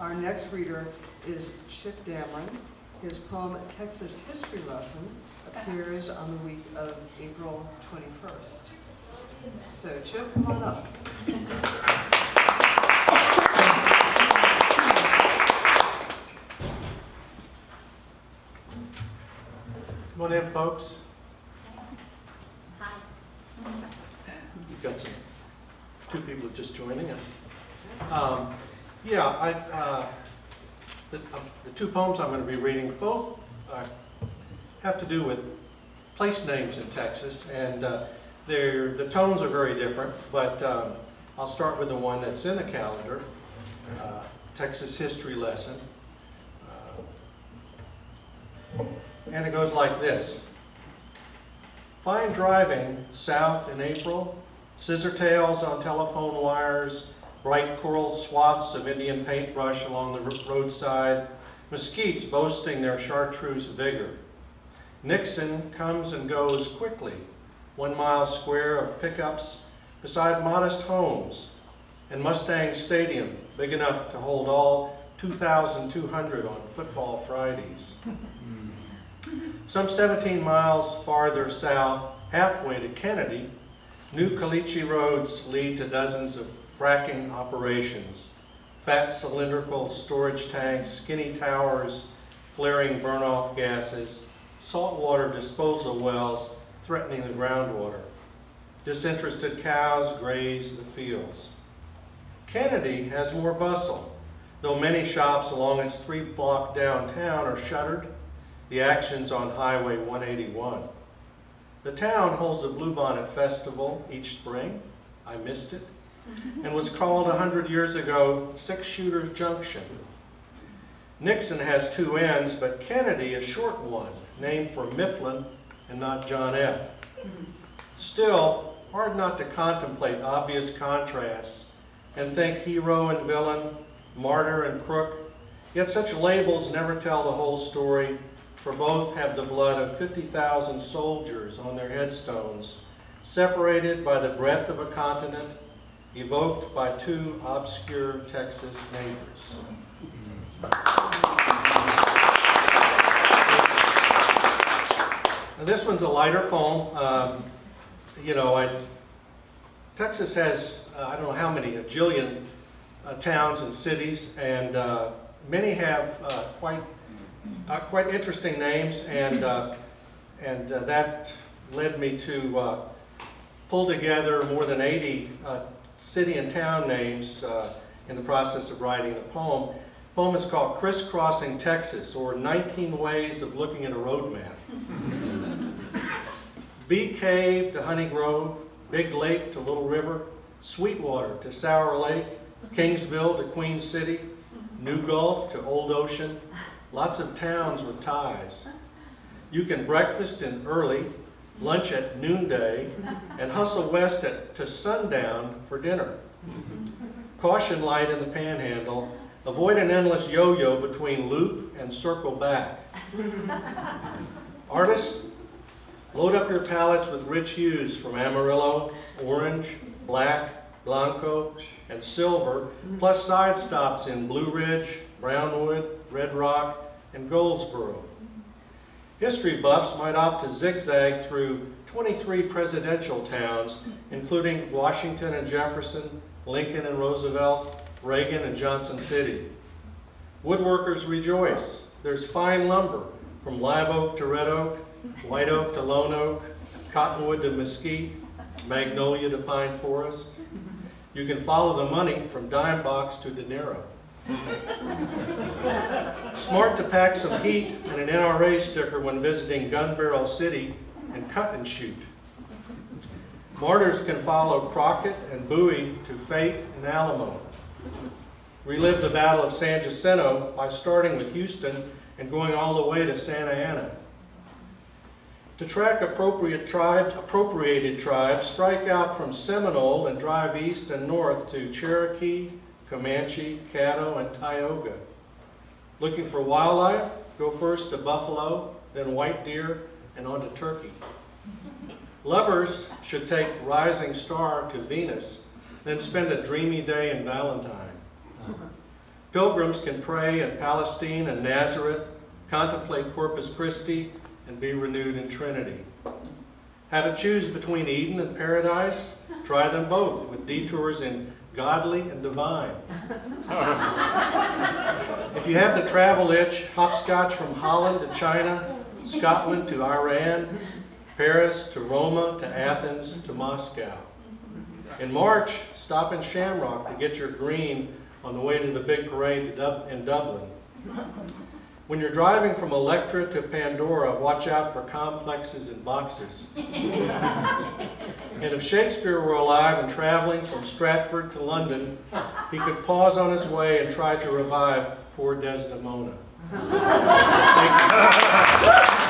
Our next reader is Chip Dameron. His poem, Texas History Lesson, appears on the week of April 21st. So, Chip, come on up. Come on in, folks. Hi. You've got two people just joining us. The two poems I'm going to be reading both have to do with place names in Texas, and the tones are very different, but I'll start with the one that's in the calendar, Texas History Lesson. And it goes like this. Fine driving south in April, scissor tails on telephone wires, bright coral swaths of Indian paintbrush along the roadside, mesquites boasting their chartreuse vigor. Nixon comes and goes quickly, 1 mile square of pickups beside modest homes, and Mustang Stadium, big enough to hold all 2,200 on football Fridays. Some 17 miles farther south, halfway to Kennedy, new caliche roads lead to dozens of fracking operations. Fat cylindrical storage tanks, skinny towers, flaring burn-off gases, saltwater disposal wells threatening the groundwater. Disinterested cows graze the fields. Kennedy has more bustle, though many shops along its 3-block downtown are shuttered. The action's on Highway 181. The town holds a Bluebonnet Festival each spring. I missed it. And was called 100 years ago Six-Shooter Junction. Nixon has 2 ends, but Kennedy a short one, named for Mifflin and not John F. Still, hard not to contemplate obvious contrasts and think hero and villain, martyr and crook, yet such labels never tell the whole story, for both have the blood of 50,000 soldiers on their headstones, separated by the breadth of a continent, evoked by 2 obscure Texas neighbors. Now this one's a lighter poem. Texas has, I don't know how many, a jillion towns and cities, and many have quite interesting names, and that led me to pull together more than 80 city and town names in the process of writing the poem. The poem is called Crisscrossing Texas, or 19 Ways of Looking at a Road Map. Bee Cave to Honey Grove, Big Lake to Little River, Sweetwater to Sour Lake, Kingsville to Queen City, New Gulf to Old Ocean, lots of towns with ties. You can breakfast in early, lunch at noonday, and hustle west to sundown for dinner. Caution light in the panhandle. Avoid an endless yo-yo between loop and circle back. Artists, load up your palettes with rich hues from Amarillo, orange, black, blanco, and silver, plus side stops in Blue Ridge, Brownwood, Red Rock, and Goldsboro. History buffs might opt to zigzag through 23 presidential towns, including Washington and Jefferson, Lincoln and Roosevelt, Reagan and Johnson City. Woodworkers rejoice. There's fine lumber from live oak to red oak, white oak to lone oak, cottonwood to mesquite, magnolia to pine forest. You can follow the money from dime box to dinero. Smart to pack some heat and an NRA sticker when visiting Gun Barrel City and cut and shoot. Martyrs can follow Crockett and Bowie to Fate and Alamo. Relive the Battle of San Jacinto by starting with Houston and going all the way to Santa Ana. To track appropriated tribes, strike out from Seminole and drive east and north to Cherokee, Comanche, Caddo, and Tioga. Looking for wildlife? Go first to buffalo, then white deer, and on to turkey. Lovers should take Rising Star to Venus, then spend a dreamy day in Valentine. Pilgrims can pray at Palestine and Nazareth, contemplate Corpus Christi, and be renewed in Trinity. How to choose between Eden and paradise? Try them both with detours in godly and divine. If you have the travel itch, hopscotch from Holland to China, Scotland to Iran, Paris to Roma to Athens to Moscow. In March, stop in Shamrock to get your green on the way to the big parade in Dublin. When you're driving from Electra to Pandora, watch out for complexes and boxes. And if Shakespeare were alive and traveling from Stratford to London, he could pause on his way and try to revive poor Desdemona. Thank you.